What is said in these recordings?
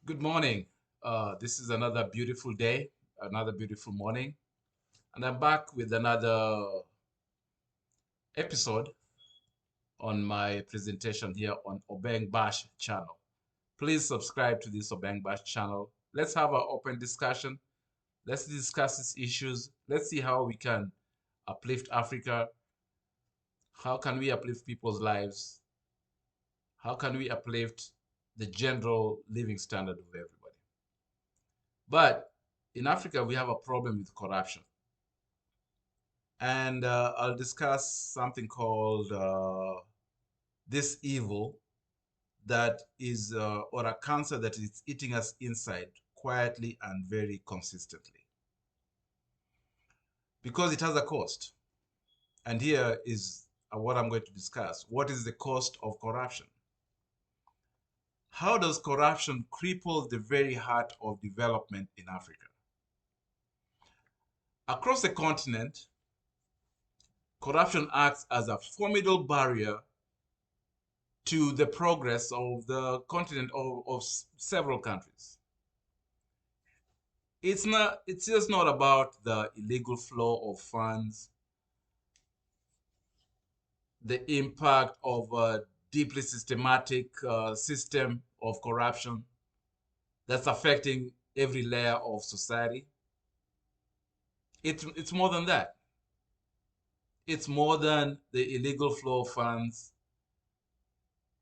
Good morning. This is another beautiful day, another beautiful morning, and I'm back with another episode on my presentation here on Obeng Bash channel. Please subscribe to this Obeng Bash channel. Let's have an open discussion. Let's discuss these issues. Let's see how we can uplift Africa. How can we uplift people's lives? How can we uplift the general living standard of everybody? But in Africa, we have a problem with corruption. And I'll discuss something called this evil that is, or a cancer that is eating us inside quietly and very consistently. Because it has a cost. And here is what I'm going to discuss. What is the cost of corruption? How does corruption cripple the very heart of development in Africa? Across the continent, corruption acts as a formidable barrier to the progress of the continent of several countries. It's just not about the illegal flow of funds, the impact of a deeply systematic system of corruption that's affecting every layer of society. It's more than that. It's more than the illegal flow of funds.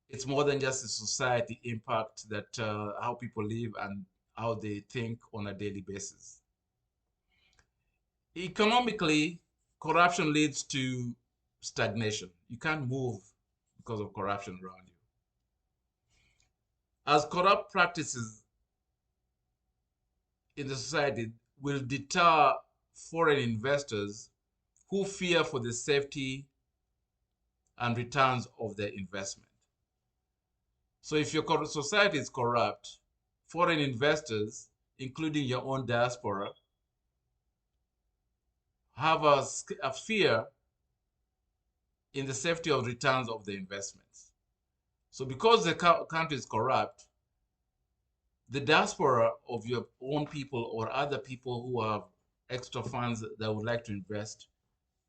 It's more than just the society impact that how people live and how they think on a daily basis. Economically, corruption leads to stagnation. You can't move because of corruption around you. As corrupt practices in the society will deter foreign investors who fear for the safety and returns of their investment. So if your society is corrupt, foreign investors, including your own diaspora, have a fear in the safety of returns of the investments. So because the country is corrupt, the diaspora of your own people or other people who have extra funds that would like to invest,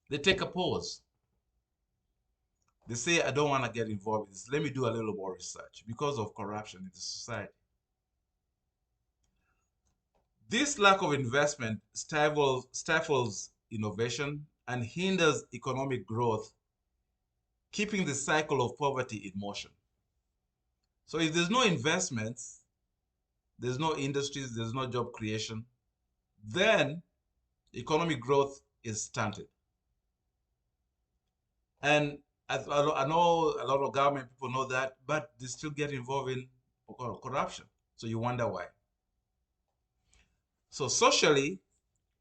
they take a pause. They say, I don't want to get involved in this. Let me do a little more research because of corruption in the society. This lack of investment stifles innovation and hinders economic growth, keeping the cycle of poverty in motion. So if there's no investments, there's no industries, there's no job creation, then economic growth is stunted. And I know a lot of government people know that, but they still get involved in corruption. So you wonder why. So socially,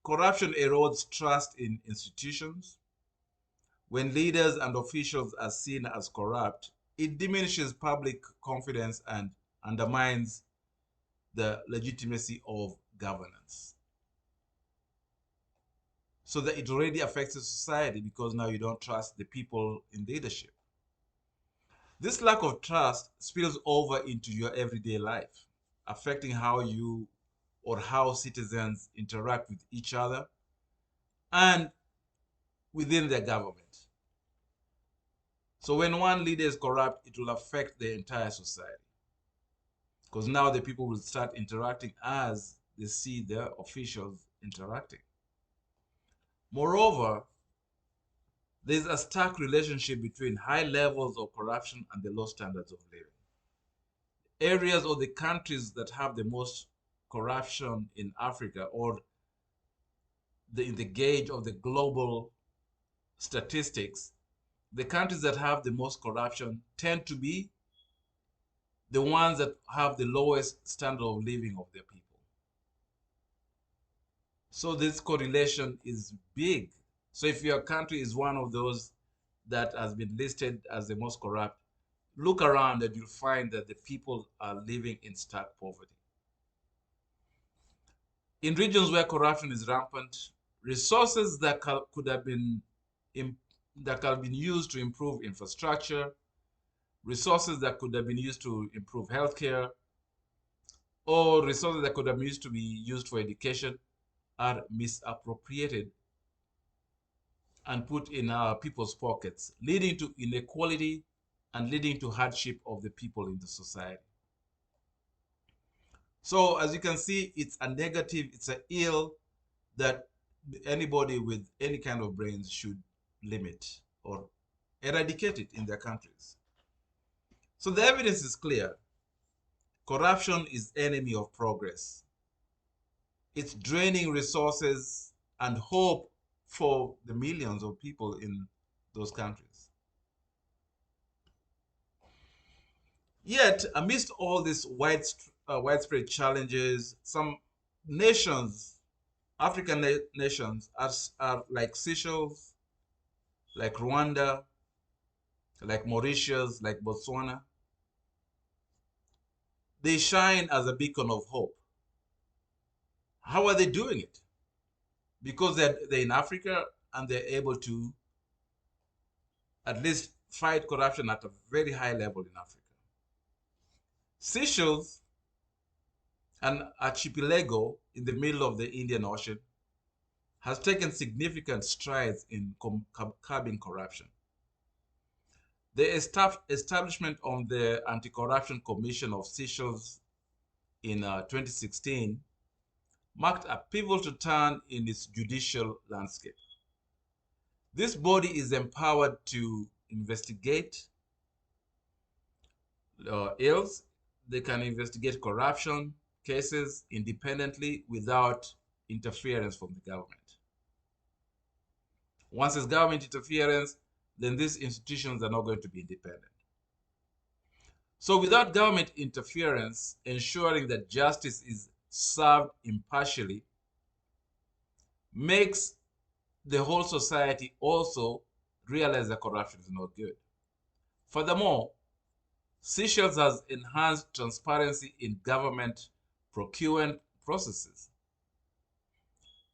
corruption erodes trust in institutions. When leaders and officials are seen as corrupt, it diminishes public confidence and undermines the legitimacy of governance. So that it already affects the society because now you don't trust the people in leadership. This lack of trust spills over into your everyday life, affecting how you or how citizens interact with each other and within their government. So when one leader is corrupt, it will affect the entire society. Because now the people will start interacting as they see their officials interacting. Moreover, there's a stark relationship between high levels of corruption and the low standards of living. Areas or the countries that have the most corruption in Africa, or in the gauge of the global statistics, the countries that have the most corruption tend to be the ones that have the lowest standard of living of their people. So this correlation is big. So if your country is one of those that has been listed as the most corrupt, look around and you'll find that the people are living in stark poverty. In regions where corruption is rampant, resources that could have been used to improve infrastructure, resources that could have been used to improve healthcare, or resources that could have used to be used for education are misappropriated and put in our people's pockets, leading to inequality and leading to hardship of the people in the society. So as you can see, it's a negative, it's an ill that anybody with any kind of brains should limit or eradicate it in their countries. So the evidence is clear. Corruption is enemy of progress. It's draining resources and hope for the millions of people in those countries. Yet, amidst all these widespread challenges, some nations, African nations, are like Seychelles, like Rwanda, like Mauritius, like Botswana. They shine as a beacon of hope. How are they doing it? Because they're in Africa and they're able to at least fight corruption at a very high level in Africa. Seychelles, an archipelago in the middle of the Indian Ocean, has taken significant strides in curbing corruption. The establishment of the Anti-Corruption Commission of Seychelles in 2016 marked a pivotal turn in its judicial landscape. This body is empowered to investigate ills. They can investigate corruption cases independently without interference from the government. Once there's government interference, then these institutions are not going to be independent. So without government interference, ensuring that justice is served impartially makes the whole society also realize that corruption is not good. Furthermore, Seychelles has enhanced transparency in government procurement processes.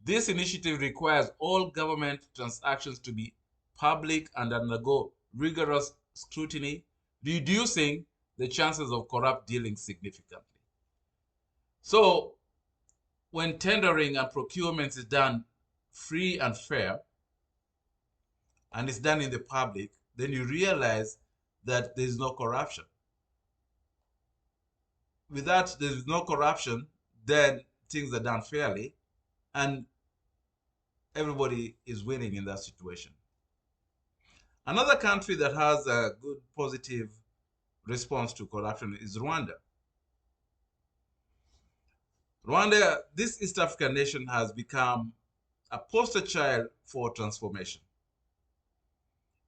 This initiative requires all government transactions to be public and undergo rigorous scrutiny, reducing the chances of corrupt dealing significantly. So when tendering and procurement is done free and fair, and it's done in the public, then you realize that there is no corruption. With that, there is no corruption, then things are done fairly, and everybody is winning in that situation. Another country that has a good positive response to corruption is Rwanda. Rwanda, this East African nation, has become a poster child for transformation.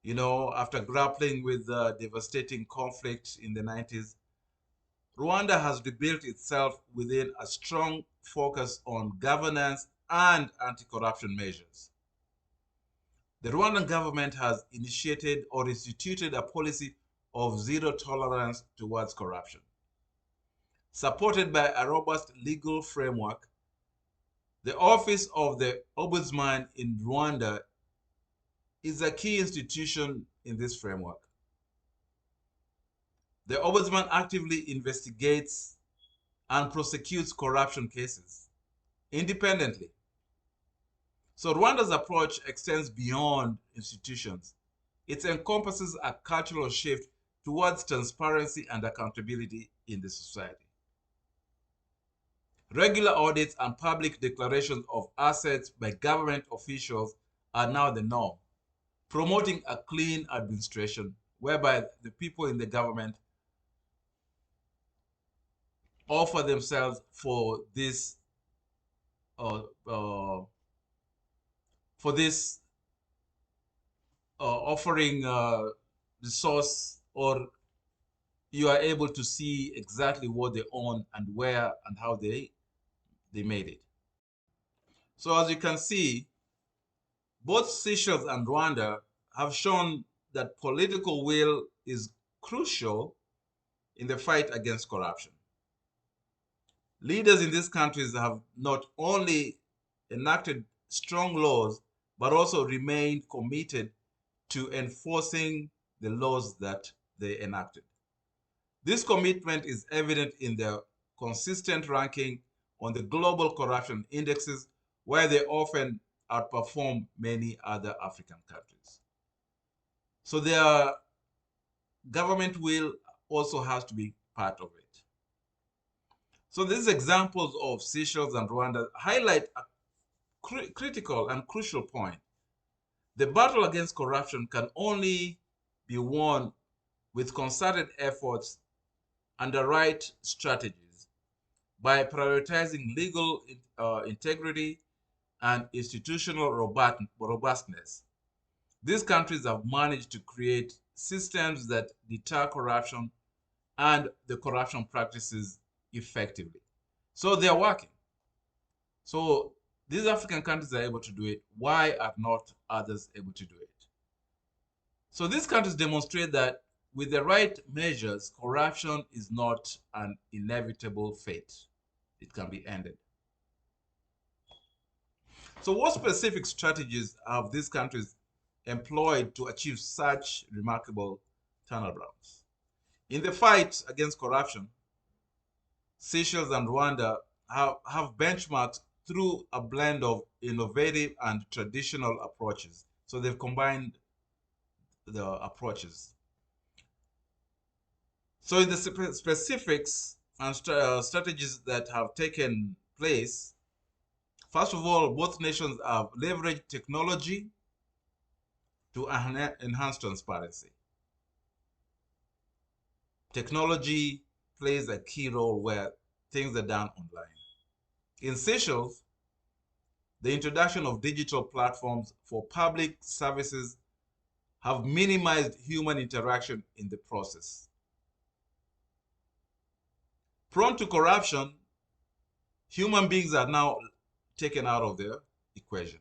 You know, after grappling with the devastating conflict in the 90s, Rwanda has rebuilt itself within a strong focus on governance and anti-corruption measures. The Rwandan government has initiated or instituted a policy of zero tolerance towards corruption. Supported by a robust legal framework, the Office of the Ombudsman in Rwanda is a key institution in this framework. The Ombudsman actively investigates and prosecutes corruption cases independently. So Rwanda's approach extends beyond institutions. It encompasses a cultural shift towards transparency and accountability in the society. Regular audits and public declarations of assets by government officials are now the norm, promoting a clean administration whereby the people in the government offer themselves for this offering resource, or you are able to see exactly what they own and where and how they made it. So as you can see, both Seychelles and Rwanda have shown that political will is crucial in the fight against corruption. Leaders in these countries have not only enacted strong laws, but also remained committed to enforcing the laws that they enacted. This commitment is evident in their consistent ranking on the global corruption indexes, where they often outperform many other African countries. So their government will also has to be part of it. So these examples of Seychelles and Rwanda highlight a critical and crucial point. The battle against corruption can only be won with concerted efforts and the right strategies by prioritizing legal integrity and institutional robustness. These countries have managed to create systems that deter corruption and the corruption practices effectively. So they're working. So these African countries are able to do it. Why are not others able to do it? So these countries demonstrate that with the right measures, corruption is not an inevitable fate. It can be ended. So what specific strategies have these countries employed to achieve such remarkable turnarounds? In the fight against corruption, Seychelles and Rwanda have benchmarked through a blend of innovative and traditional approaches. So they've combined the approaches. So in the specifics and strategies that have taken place, first of all, both nations have leveraged technology to enhance transparency. Technology plays a key role where things are done online. In Seychelles, the introduction of digital platforms for public services have minimized human interaction in the process. Prone to corruption, human beings are now taken out of the equation.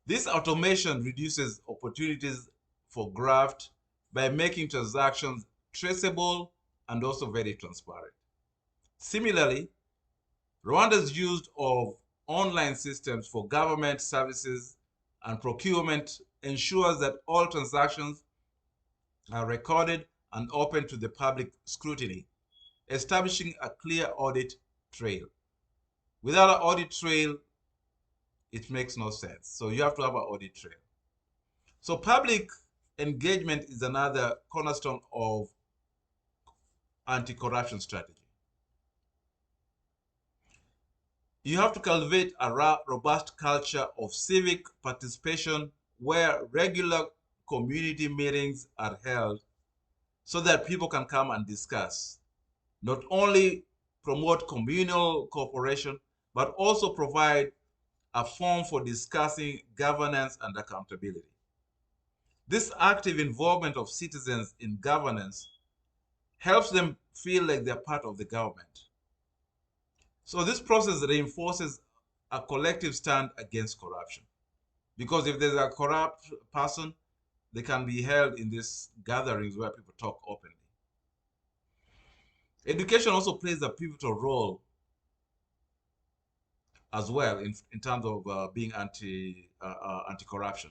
This automation reduces opportunities for graft by making transactions traceable and also very transparent. Similarly, Rwanda's use of online systems for government services and procurement ensures that all transactions are recorded and open to the public scrutiny, establishing a clear audit trail. Without an audit trail, it makes no sense. So you have to have an audit trail. So public engagement is another cornerstone of anti-corruption strategy. You have to cultivate a robust culture of civic participation where regular community meetings are held so that people can come and discuss. Not only promote communal cooperation, but also provide a forum for discussing governance and accountability. This active involvement of citizens in governance helps them feel like they're part of the government. So this process reinforces a collective stand against corruption. Because if there's a corrupt person, they can be held in these gatherings where people talk openly. Education also plays a pivotal role as well in terms of being anti-corruption.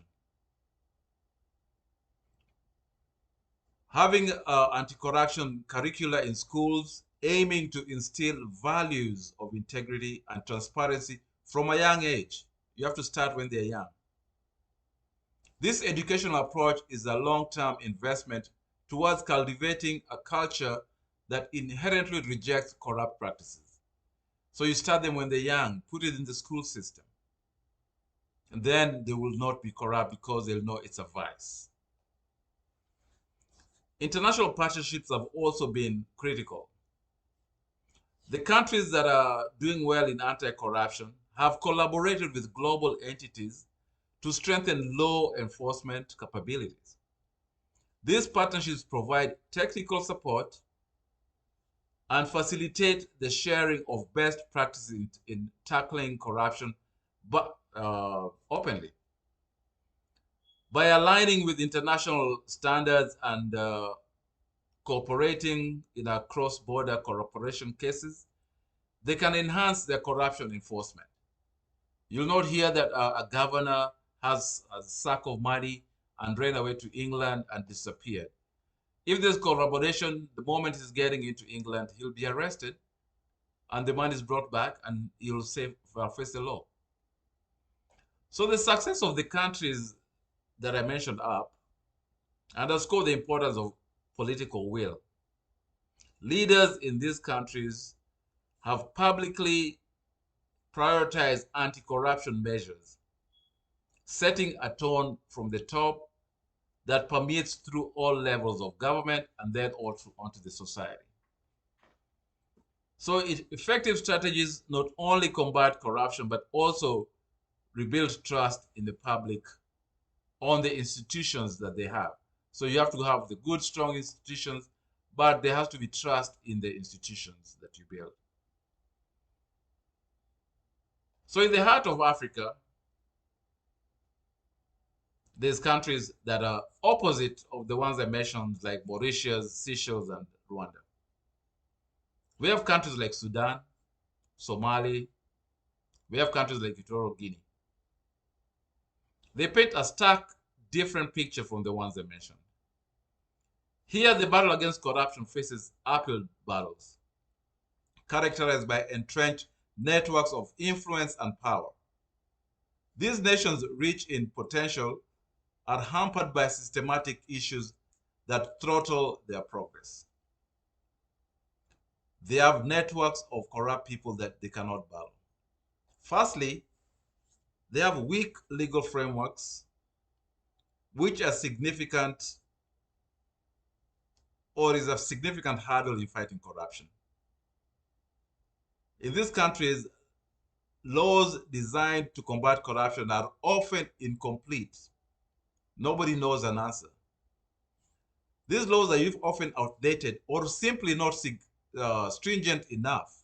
Having anti-corruption curricula in schools aiming to instill values of integrity and transparency from a young age. You have to start when they're young. This educational approach is a long-term investment towards cultivating a culture that inherently rejects corrupt practices. So you start them when they're young, put it in the school system. And then they will not be corrupt because they'll know it's a vice. International partnerships have also been critical. The countries that are doing well in anti-corruption have collaborated with global entities to strengthen law enforcement capabilities. These partnerships provide technical support and facilitate the sharing of best practices in tackling corruption but openly. By aligning with international standards and cooperating in a cross-border cooperation cases, they can enhance their corruption enforcement. You'll not hear that a governor has a sack of money and ran away to England and disappeared. If there's collaboration, the moment he's getting into England, he'll be arrested and the money is brought back and he'll face the law. So the success of the countries that I mentioned up underscore the importance of political will. Leaders in these countries have publicly prioritized anti-corruption measures, setting a tone from the top that permeates through all levels of government and then also onto the society. So effective strategies not only combat corruption, but also rebuild trust in the public on the institutions that they have. So you have to have the good, strong institutions, but there has to be trust in the institutions that you build. So in the heart of Africa, there's countries that are opposite of the ones I mentioned, like Mauritius, Seychelles, and Rwanda. We have countries like Sudan, Somali. We have countries like Equatorial Guinea. They paint a stark, different picture from the ones I mentioned. Here, the battle against corruption faces uphill battles, characterized by entrenched networks of influence and power. These nations, rich in potential, are hampered by systematic issues that throttle their progress. They have networks of corrupt people that they cannot battle. Firstly, they have weak legal frameworks, which are significant or is a significant hurdle in fighting corruption. In these countries, laws designed to combat corruption are often incomplete. Nobody knows an answer. These laws are often outdated or simply not stringent enough.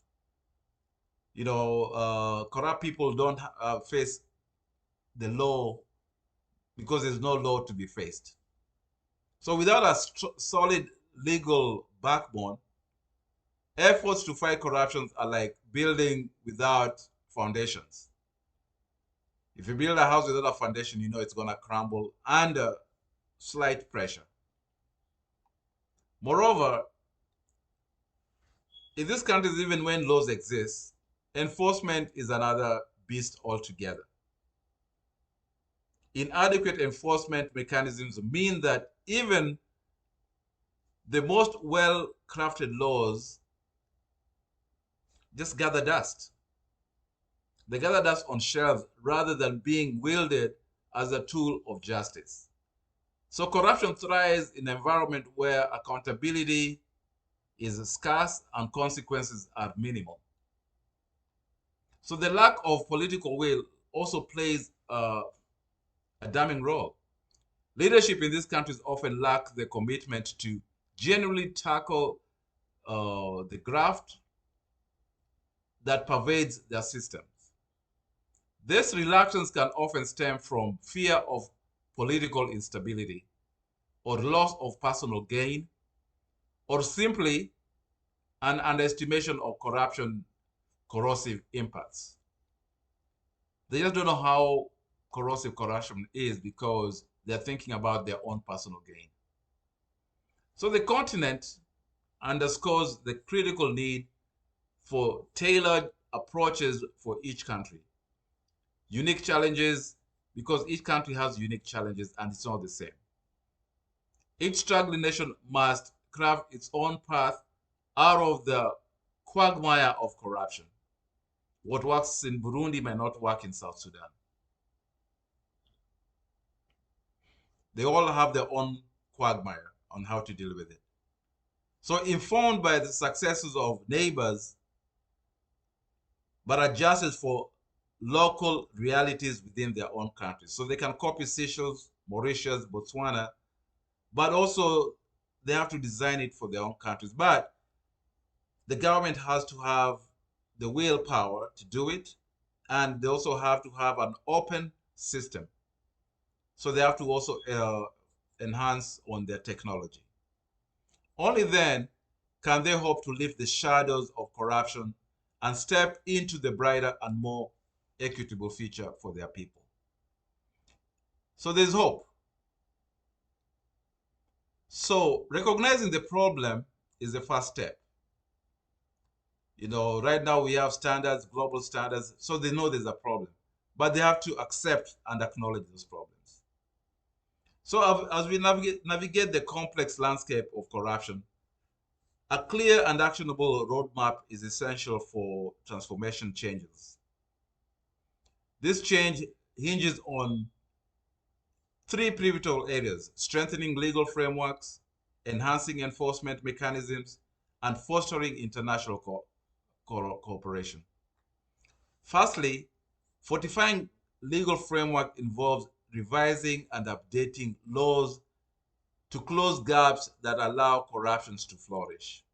Corrupt people don't face the law because there's no law to be faced. So without a solid legal backbone, efforts to fight corruption are like building without foundations. If you build a house without a foundation, you know it's going to crumble under slight pressure. Moreover, in these countries, even when laws exist, enforcement is another beast altogether. Inadequate enforcement mechanisms mean that even the most well-crafted laws just gather dust. They gather dust on shelves rather than being wielded as a tool of justice. So corruption thrives in an environment where accountability is scarce and consequences are minimal. So the lack of political will also plays a damning role. Leadership in these countries often lack the commitment to genuinely tackle the graft that pervades their systems. This reluctance can often stem from fear of political instability or loss of personal gain, or simply an underestimation of corruption corrosive impacts. They just don't know how corrosive corruption is because they're thinking about their own personal gain. So the continent underscores the critical need for tailored approaches for each country. Unique challenges, because each country has unique challenges and it's not the same. Each struggling nation must craft its own path out of the quagmire of corruption. What works in Burundi might not work in South Sudan. They all have their own quagmire on how to deal with it. So informed by the successes of neighbors, but adjusted for local realities within their own countries. So they can copy Seychelles, Mauritius, Botswana, but also they have to design it for their own countries. But the government has to have the willpower to do it, and they also have to have an open system. So they have to also enhance on their technology. Only then can they hope to lift the shadows of corruption and step into the brighter and more equitable future for their people. So there's hope. So recognizing the problem is the first step. Right now we have standards, global standards, so they know there's a problem, but they have to accept and acknowledge those problems. So as we navigate the complex landscape of corruption, a clear and actionable roadmap is essential for transformation changes. This change hinges on three pivotal areas: strengthening legal frameworks, enhancing enforcement mechanisms, and fostering international cooperation. Firstly, fortifying legal framework involves revising and updating laws to close gaps that allow corruptions to flourish.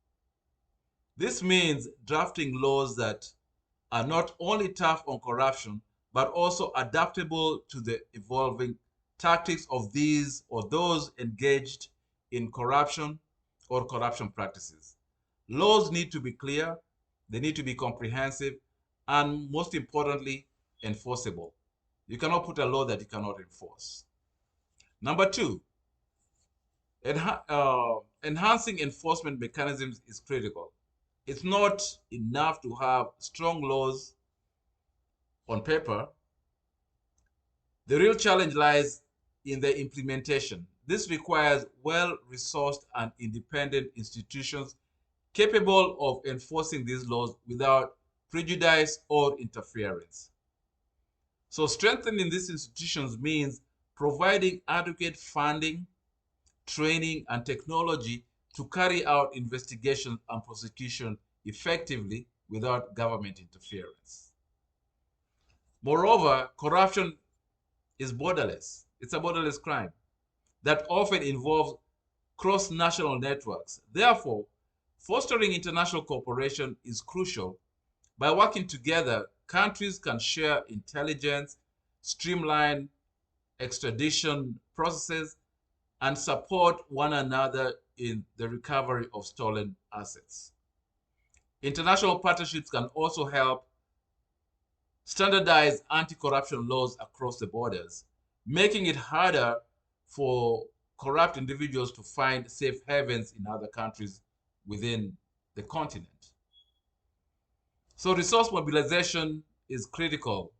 This means drafting laws that are not only tough on corruption, but also adaptable to the evolving tactics of these or those engaged in corruption or corruption practices. Laws need to be clear, they need to be comprehensive, and most importantly, enforceable. You cannot put a law that you cannot enforce. Number two, enhancing enforcement mechanisms is critical. It's not enough to have strong laws on paper. The real challenge lies in the implementation. This requires well-resourced and independent institutions capable of enforcing these laws without prejudice or interference. So strengthening these institutions means providing adequate funding, training, and technology to carry out investigations and prosecution effectively without government interference. Moreover, corruption is borderless. It's a borderless crime that often involves cross-national networks. Therefore, fostering international cooperation is crucial. By working together, countries can share intelligence, streamline extradition processes, and support one another in the recovery of stolen assets. International partnerships can also help standardize anti-corruption laws across the borders, making it harder for corrupt individuals to find safe havens in other countries within the continent. So resource mobilization is critical.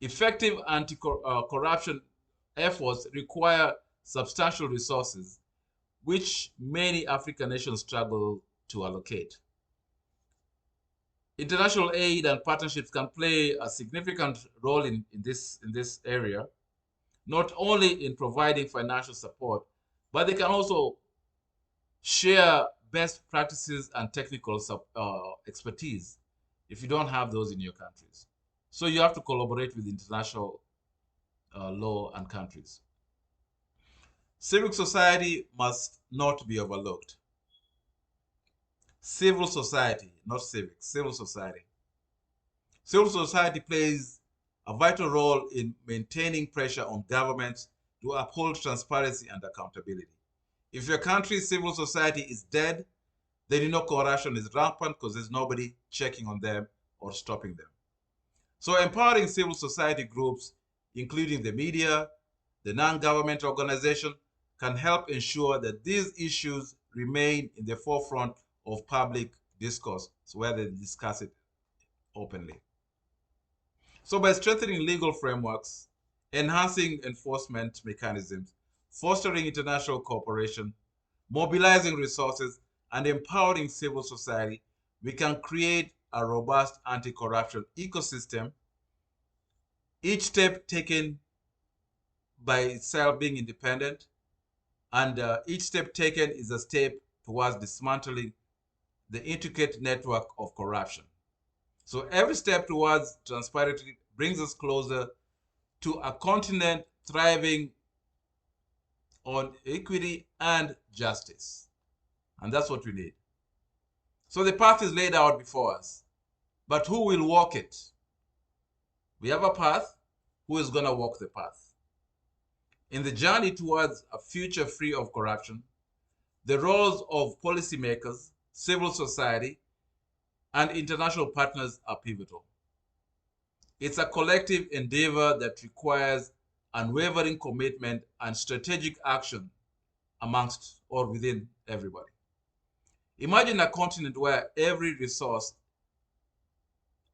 Effective anti-corruption efforts require substantial resources, which many African nations struggle to allocate. International aid and partnerships can play a significant role in this area, not only in providing financial support, but they can also share best practices and technical expertise if you don't have those in your countries. So you have to collaborate with international law and countries. Civic society must not be overlooked. Civil society, not civic, civil society. Civil society plays a vital role in maintaining pressure on governments to uphold transparency and accountability. If your country's civil society is dead, then you know corruption is rampant because there's nobody checking on them or stopping them. So empowering civil society groups, including the media, the non-government organization, can help ensure that these issues remain in the forefront of public discourse, so where they discuss it openly. So by strengthening legal frameworks, enhancing enforcement mechanisms, fostering international cooperation, mobilizing resources, and empowering civil society, we can create a robust anti-corruption ecosystem, each step taken by itself being independent, and each step taken is a step towards dismantling the intricate network of corruption. So every step towards transparency brings us closer to a continent thriving on equity and justice. And that's what we need. So the path is laid out before us, but who will walk it? We have a path. Who is going to walk the path? In the journey towards a future free of corruption, the roles of policymakers, civil society, and international partners are pivotal. It's a collective endeavor that requires unwavering commitment and strategic action amongst or within everybody. Imagine a continent where every resource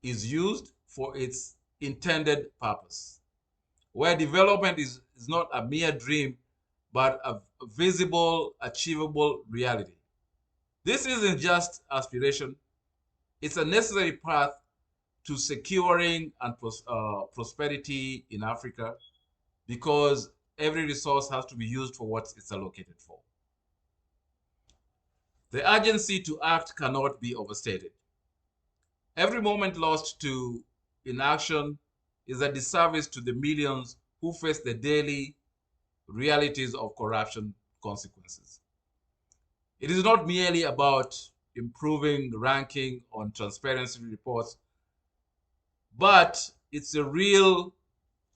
is used for its intended purpose, where development is not a mere dream, but a visible, achievable reality. This isn't just aspiration, it's a necessary path to securing and prosperity in Africa, because every resource has to be used for what it's allocated for. The urgency to act cannot be overstated. Every moment lost to inaction is a disservice to the millions who face the daily realities of corruption consequences. It is not merely about improving ranking on transparency reports, but it's a real,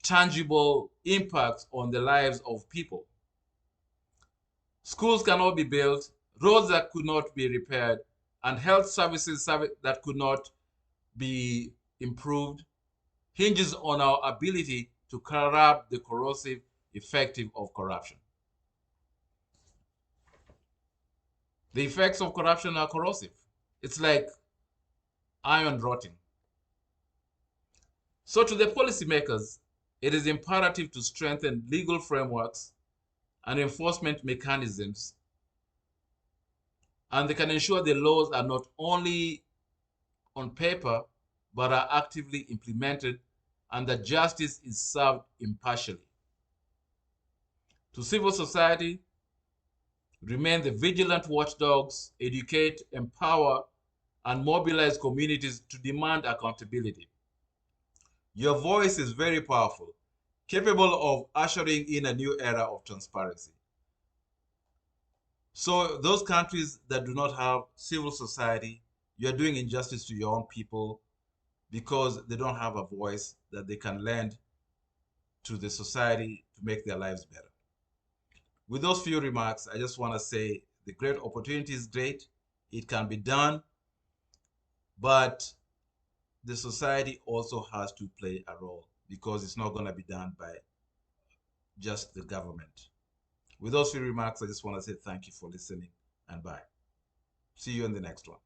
tangible impact on the lives of people. Schools cannot be built, roads that could not be repaired, and health services that could not be improved hinges on our ability to curb the corrosive effect of corruption. The effects of corruption are corrosive. It's like iron rotting. So to the policymakers, it is imperative to strengthen legal frameworks and enforcement mechanisms, and they can ensure the laws are not only on paper, but are actively implemented, and that justice is served impartially. To civil society, remain the vigilant watchdogs, educate, empower, and mobilize communities to demand accountability. Your voice is very powerful, capable of ushering in a new era of transparency. So those countries that do not have civil society, you're doing injustice to your own people, because they don't have a voice that they can lend to the society to make their lives better. With those few remarks, I just want to say the great opportunity is great. It can be done, but the society also has to play a role, because it's not going to be done by just the government. With those few remarks, I just want to say thank you for listening, and bye. See you in the next one.